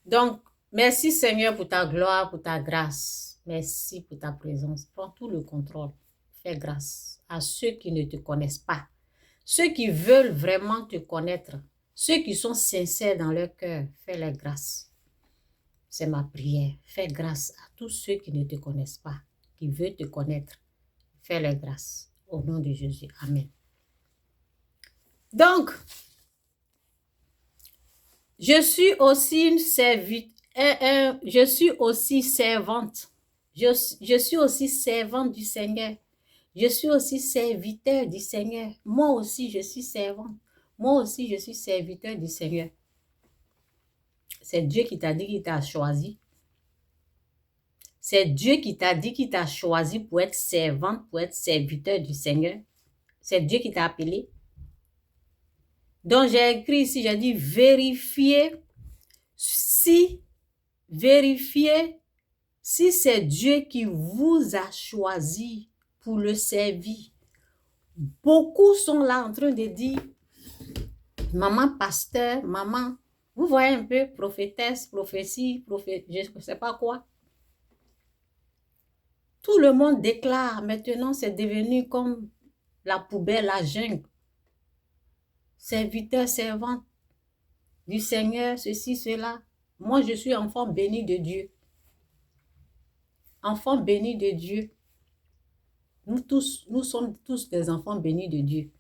Donc, merci Seigneur pour ta gloire, pour ta grâce. Merci pour ta présence. Prends tout le contrôle. Fais grâce à ceux qui ne te connaissent pas. Ceux qui veulent vraiment te connaître. Ceux qui sont sincères dans leur cœur. Fais-leur grâce. C'est ma prière. Fais grâce à tous ceux qui ne te connaissent pas, qui veulent te connaître. Fais-leur grâce. Au nom de Jésus. Amen. Donc, je suis aussi une servite, je suis aussi servante. Je suis aussi servante du Seigneur. Je suis aussi serviteur du Seigneur. Moi aussi, je suis servante. Moi aussi, je suis serviteur du Seigneur. C'est Dieu qui t'a dit qu'il t'a choisi. C'est Dieu qui t'a dit qu'il t'a choisi pour être servante, pour être serviteur du Seigneur. C'est Dieu qui t'a appelé. Donc, j'ai écrit ici, j'ai dit vérifiez si c'est Dieu qui vous a choisi pour le servir. Beaucoup sont là en train de dire, maman pasteur, maman, vous voyez un peu, prophétesse, prophétie, je ne sais pas quoi. Tout le monde déclare, maintenant c'est devenu comme la poubelle, la jungle. Serviteur, servante du Seigneur, ceci, cela. Moi, je suis enfant béni de Dieu. Enfant béni de Dieu. Nous sommes tous des enfants bénis de Dieu.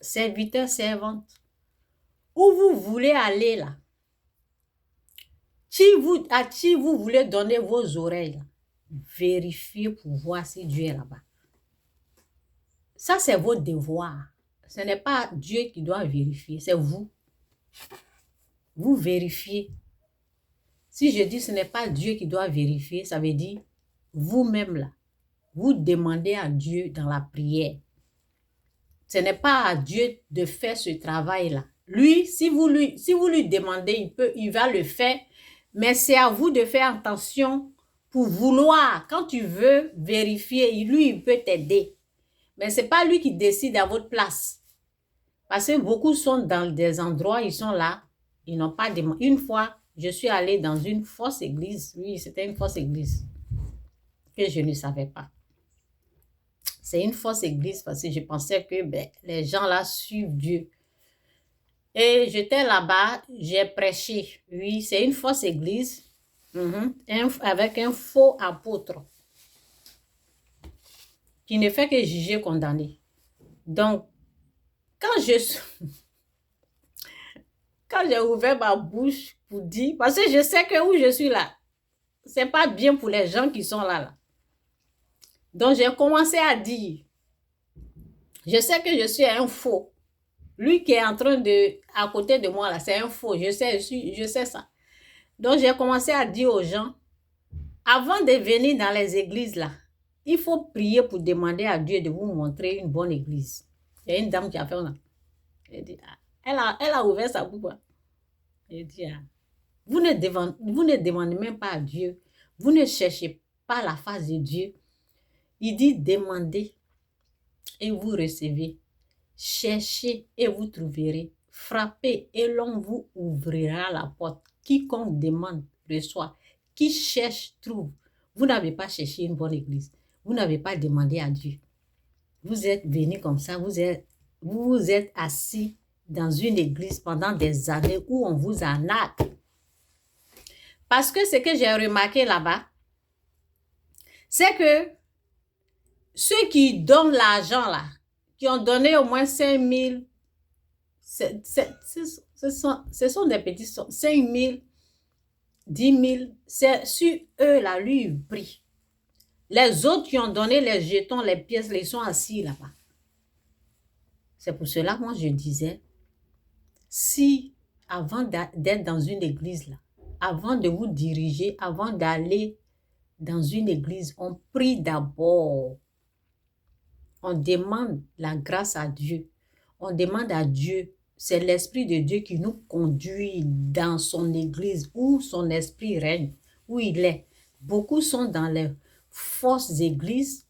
Serviteurs, servantes. Où vous voulez aller là? À qui vous voulez donner vos oreilles là? Vérifiez pour voir si Dieu est là-bas. Ça, c'est votre devoir. Ce n'est pas Dieu qui doit vérifier, c'est vous. Vous vérifiez. Si je dis ce n'est pas Dieu qui doit vérifier, ça veut dire vous-même là. Vous demandez à Dieu dans la prière. Ce n'est pas à Dieu de faire ce travail-là. Lui, si vous lui demandez, il va le faire. Mais c'est à vous de faire attention pour vouloir. Quand tu veux vérifier, lui, il peut t'aider. Mais ce n'est pas lui qui décide à votre place. Parce que beaucoup sont dans des endroits, ils sont là, ils n'ont pas demandé. Une fois, je suis allée dans une fausse église. Oui, c'était une fausse église que je ne savais pas. C'est une fausse église parce que je pensais que les gens là suivent Dieu. Et j'étais là-bas, j'ai prêché. Oui, c'est une fausse église avec un faux apôtre qui ne fait que juger, condamner. Donc, quand j'ai ouvert ma bouche pour dire, parce que je sais que où je suis là, c'est pas bien pour les gens qui sont là. Donc, j'ai commencé à dire, je sais que je suis un faux. Lui qui est en train à côté de moi là, c'est un faux. Je sais ça. Donc, j'ai commencé à dire aux gens, avant de venir dans les églises là, il faut prier pour demander à Dieu de vous montrer une bonne église. Il y a une dame qui a fait ça. Elle a ouvert sa bouche. Elle dit, vous ne demandez même pas à Dieu. Vous ne cherchez pas la face de Dieu. Il dit, demandez et vous recevez. Cherchez et vous trouverez. Frappez et l'on vous ouvrira la porte. Quiconque demande, reçoit. Qui cherche, trouve. Vous n'avez pas cherché une bonne église. Vous n'avez pas demandé à Dieu. Vous êtes venu comme ça, vous êtes assis dans une église pendant des années où on vous arnaque. Parce que ce que j'ai remarqué là-bas, c'est que ceux qui donnent l'argent là, qui ont donné au moins 5 000, ce sont des petits sommes, 5 000, 10 000, c'est sur eux là, lui, il prie. Les autres qui ont donné les jetons, les pièces, ils sont assis là-bas. C'est pour cela, moi, je disais, si avant d'être dans une église là, avant de vous diriger, avant d'aller dans une église, on prie d'abord. On demande la grâce à Dieu. On demande à Dieu. C'est l'Esprit de Dieu qui nous conduit dans son église où son esprit règne, où il est. Beaucoup sont dans les fausses églises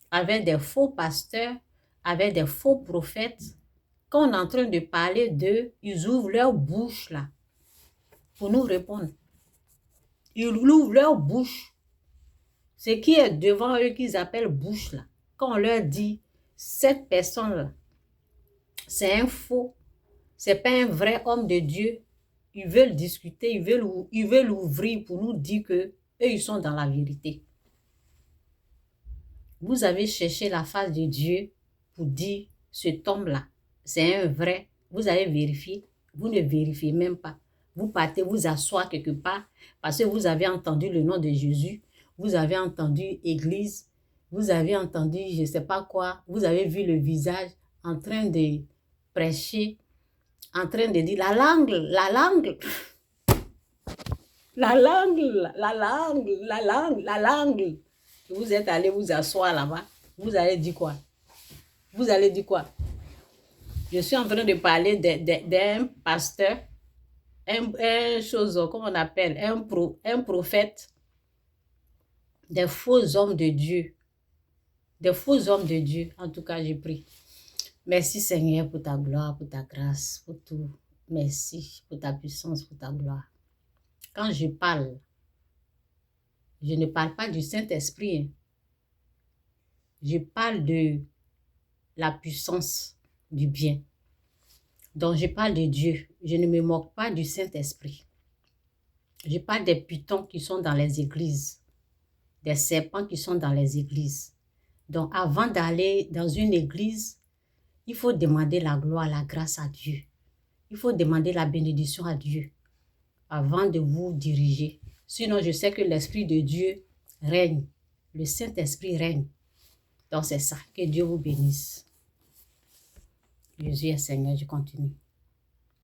avec des faux pasteurs, avec des faux prophètes. Quand on est en train de parler d'eux, ils ouvrent leur bouche là. pour nous répondre. Ils ouvrent leur bouche. Ce qui est devant eux qu'ils appellent bouche là. Quand on leur dit, cette personne-là, c'est un faux, c'est pas un vrai homme de Dieu. Ils veulent discuter, ils veulent ouvrir pour nous dire que eux, ils sont dans la vérité. Vous avez cherché la face de Dieu pour dire, cet homme-là, c'est un vrai. Vous avez vérifié, vous ne vérifiez même pas. Vous partez vous asseoir quelque part parce que vous avez entendu le nom de Jésus, vous avez entendu église, vous avez entendu je ne sais pas quoi, vous avez vu le visage en train de prêcher, en train de dire la langue, la langue. La langue, la langue, la langue, la langue. Vous êtes allé vous asseoir là-bas. Vous allez dire quoi? Vous allez dire quoi? Je suis en train de parler d'un pasteur, un chose, comment on appelle, un prophète, des faux hommes de Dieu. Des faux hommes de Dieu. En tout cas, j'ai pris. Merci Seigneur pour ta gloire, pour ta grâce, pour tout. Merci pour ta puissance, pour ta gloire. Quand je parle, je ne parle pas du Saint-Esprit. Je parle de la puissance du bien. Donc, je parle de Dieu. Je ne me moque pas du Saint-Esprit. Je parle des pitons qui sont dans les églises, des serpents qui sont dans les églises. Donc, avant d'aller dans une église, il faut demander la gloire, la grâce à Dieu. Il faut demander la bénédiction à Dieu avant de vous diriger. Sinon, je sais que l'Esprit de Dieu règne. Le Saint-Esprit règne. Donc, c'est ça. Que Dieu vous bénisse. Jésus est Seigneur, je continue.